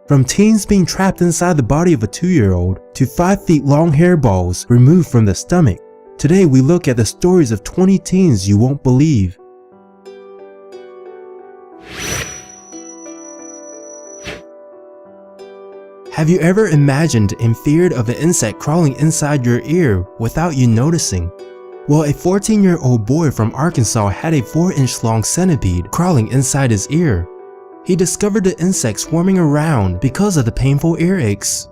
From teens being trapped inside the body of a 2-year-old to 5 feet long hairballs removed from the stomach, today we look at the stories of 20 teens you won't believe. Have you ever imagined and feared of an insect crawling inside your ear without you noticing? Well, a 14-year-old boy from Arkansas had a 4-inch long centipede crawling inside his ear. He discovered the insect swarming around because of the painful earaches.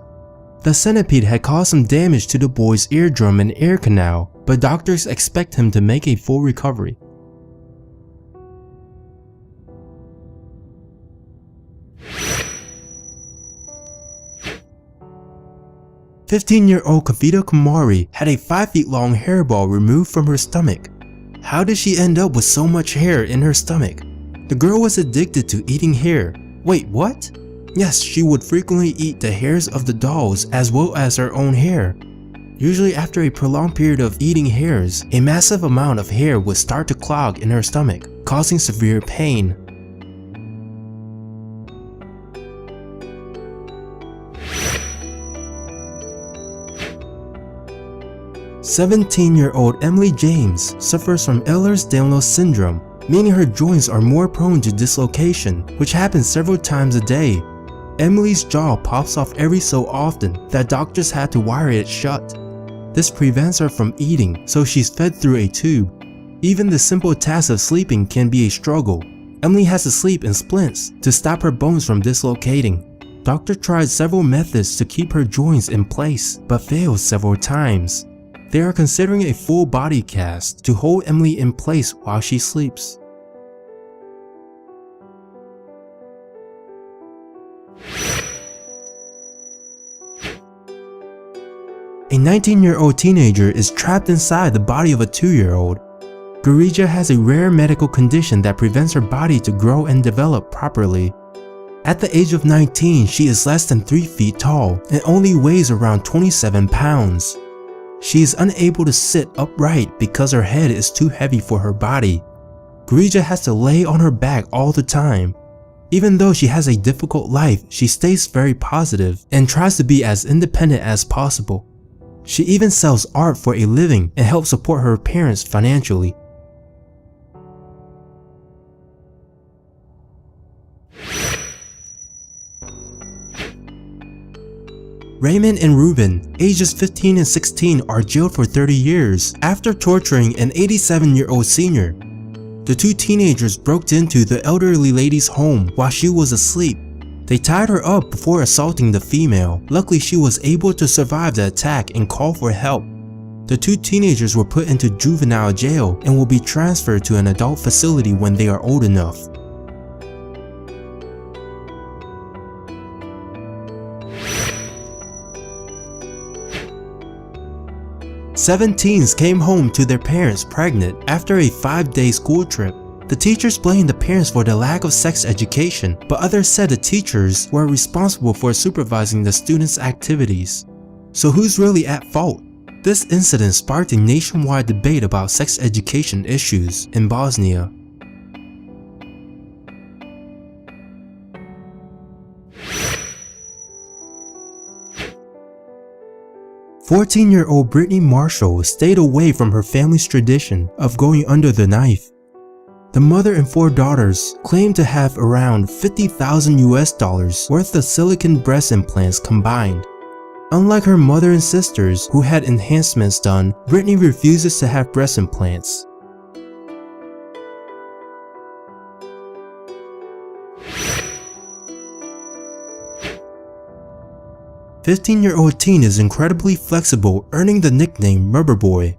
The centipede had caused some damage to the boy's eardrum and ear canal, but doctors expect him to make a full recovery. "15-year-old Kavita Kumari had a 5 feet long hairball removed from her stomach. How did she end up with so much hair in her stomach? The girl was addicted to eating hair. Wait, what? Yes, she would frequently eat the hairs of the dolls as well as her own hair. Usually after a prolonged period of eating hairs, a massive amount of hair would start to clog in her stomach, causing severe pain. "17-year-old Emily James suffers from Ehlers-Danlos syndrome, meaning her joints are more prone to dislocation, which happens several times a day. Emily's jaw pops off every so often that doctors had to wire it shut. This prevents her from eating, so she's fed through a tube. Even the simple task of sleeping can be a struggle. Emily has to sleep in splints to stop her bones from dislocating. Doctor tried several methods to keep her joints in place, but failed several times. They are considering a full body cast to hold Emily in place while she sleeps." A 19-year-old teenager is trapped inside the body of a 2-year-old. Gurija has a rare medical condition that prevents her body to grow and develop properly. At the age of 19, she is less than 3 feet tall and only weighs around 27 pounds. She is unable to sit upright because her head is too heavy for her body. Gurija has to lay on her back all the time. Even though she has a difficult life, she stays very positive and tries to be as independent as possible. She even sells art for a living and helps support her parents financially. Raymond and Ruben, ages 15 and 16, are jailed for 30 years after torturing an 87-year-old senior. The two teenagers broke into the elderly lady's home while she was asleep. They tied her up before assaulting the female. Luckily, she was able to survive the attack and call for help. The two teenagers were put into juvenile jail and will be transferred to an adult facility when they are old enough. Seven teens came home to their parents pregnant after a 5-day school trip. The teachers blamed the parents for the lack of sex education, but others said the teachers were responsible for supervising the students' activities. So who's really at fault? This incident sparked a nationwide debate about sex education issues in Bosnia. "14-year-old Brittany Marshall stayed away from her family's tradition of going under the knife. The mother and 4 daughters claimed to have around $50,000 worth of silicone breast implants combined. Unlike her mother and sisters who had enhancements done, Brittany refuses to have breast implants. "15-year-old teen is incredibly flexible, earning the nickname Rubber Boy.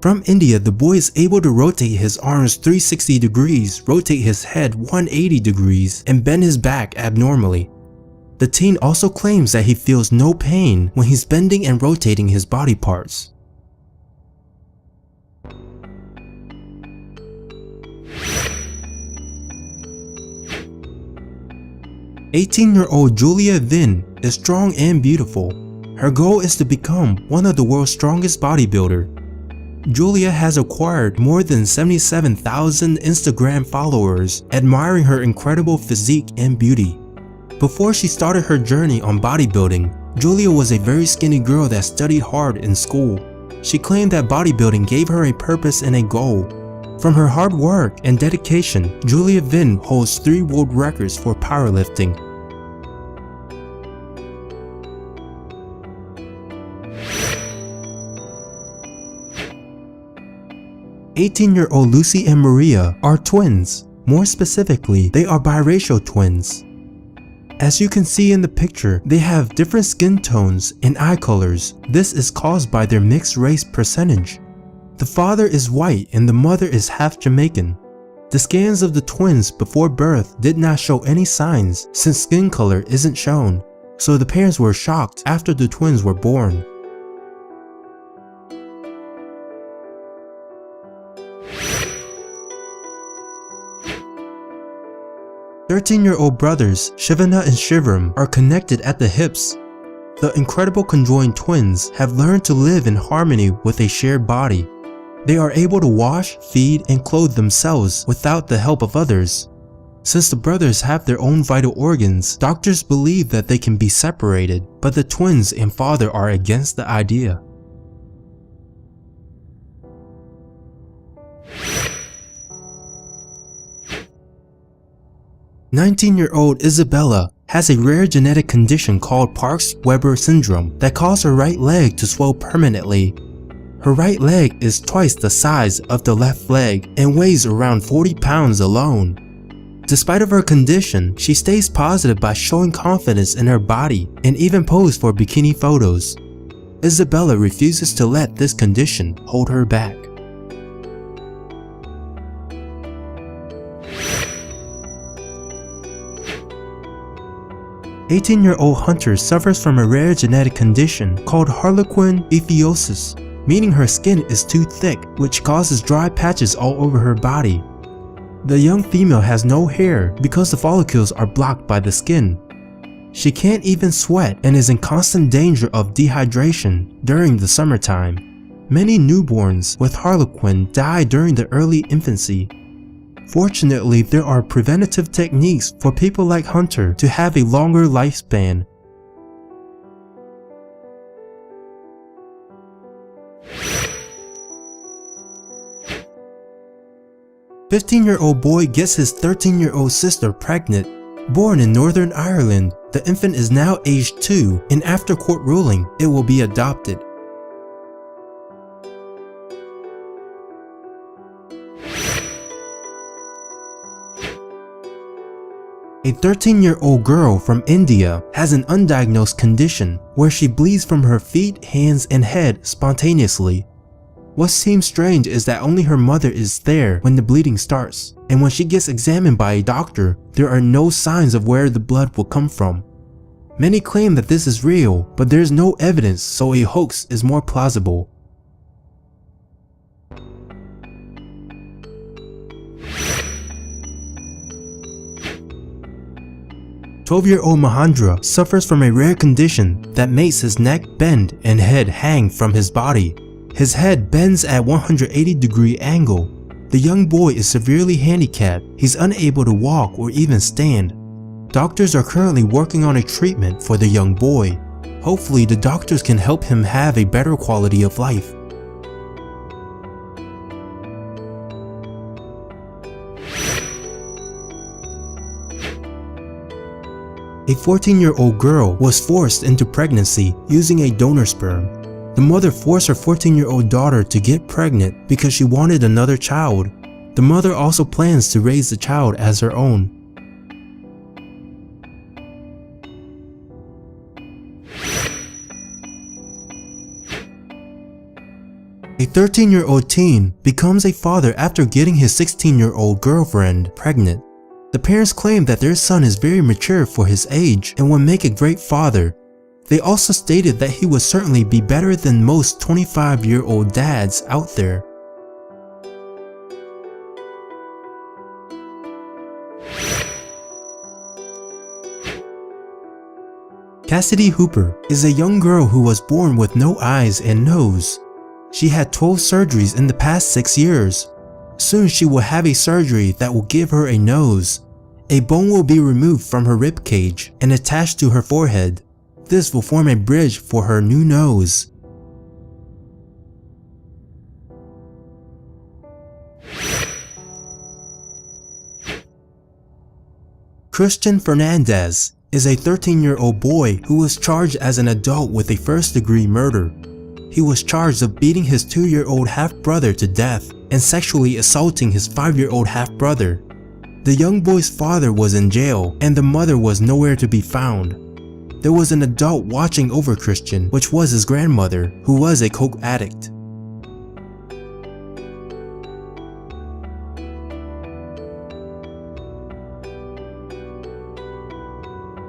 From India, the boy is able to rotate his arms 360 degrees, rotate his head 180 degrees, and bend his back abnormally. The teen also claims that he feels no pain when he's bending and rotating his body parts. "18-year-old Julia Vin is strong and beautiful. Her goal is to become one of the world's strongest bodybuilder. Julia has acquired more than 77,000 Instagram followers admiring her incredible physique and beauty. Before she started her journey on bodybuilding, Julia was a very skinny girl that studied hard in school. She claimed that bodybuilding gave her a purpose and a goal. From her hard work and dedication, Julia Vinh holds 3 world records for powerlifting. 18-year-old Lucy and Maria are twins. More specifically, they are biracial twins. As you can see in the picture, they have different skin tones and eye colors. This is caused by their mixed race percentage. The father is white and the mother is half Jamaican. The scans of the twins before birth did not show any signs since skin color isn't shown, so the parents were shocked after the twins were born. Thirteen-year-old brothers Shivana and Shivram are connected at the hips. The incredible conjoined twins have learned to live in harmony with a shared body. They are able to wash, feed, and clothe themselves without the help of others. Since the brothers have their own vital organs, doctors believe that they can be separated, but the twins and father are against the idea. "19-year-old Isabella has a rare genetic condition called Parkes-Weber syndrome that causes her right leg to swell permanently. Her right leg is twice the size of the left leg and weighs around 40 pounds alone. Despite of her condition, she stays positive by showing confidence in her body and even poses for bikini photos. Isabella refuses to let this condition hold her back. 18-year-old Hunter suffers from a rare genetic condition called harlequin ichthyosis, meaning her skin is too thick, which causes dry patches all over her body. The young female has no hair because the follicles are blocked by the skin. She can't even sweat and is in constant danger of dehydration during the summertime. Many newborns with harlequin die during the early infancy. Fortunately, there are preventative techniques for people like Hunter to have a longer lifespan. A 15-year-old boy gets his 13-year-old sister pregnant. Born in Northern Ireland, the infant is now aged 2, and after court ruling, it will be adopted. A 13-year-old girl from India has an undiagnosed condition where she bleeds from her feet, hands, and head spontaneously. What seems strange is that only her mother is there when the bleeding starts, and when she gets examined by a doctor, there are no signs of where the blood will come from. Many claim that this is real, but there is no evidence, so a hoax is more plausible. A 12-year-old Mahendra suffers from a rare condition that makes his neck bend and head hang from his body. His head bends at 180-degree angle. The young boy is severely handicapped. He's unable to walk or even stand. Doctors are currently working on a treatment for the young boy. Hopefully, the doctors can help him have a better quality of life. A 14-year-old girl was forced into pregnancy using a donor sperm. The mother forced her 14-year-old daughter to get pregnant because she wanted another child. The mother also plans to raise the child as her own. A 13-year-old teen becomes a father after getting his 16-year-old girlfriend pregnant. The parents claim that their son is very mature for his age and will make a great father. They also stated that he would certainly be better than most 25-year-old dads out there. Cassidy Hooper is a young girl who was born with no eyes and nose. She had 12 surgeries in the past 6 years. Soon she will have a surgery that will give her a nose. A bone will be removed from her rib cage and attached to her forehead. This will form a bridge for her new nose. Christian Fernandez is a 13-year-old boy who was charged as an adult with a first-degree murder. He was charged of beating his 2-year-old half-brother to death and sexually assaulting his 5-year-old half-brother. The young boy's father was in jail and the mother was nowhere to be found. There was an adult watching over Christian, which was his grandmother, who was a coke addict.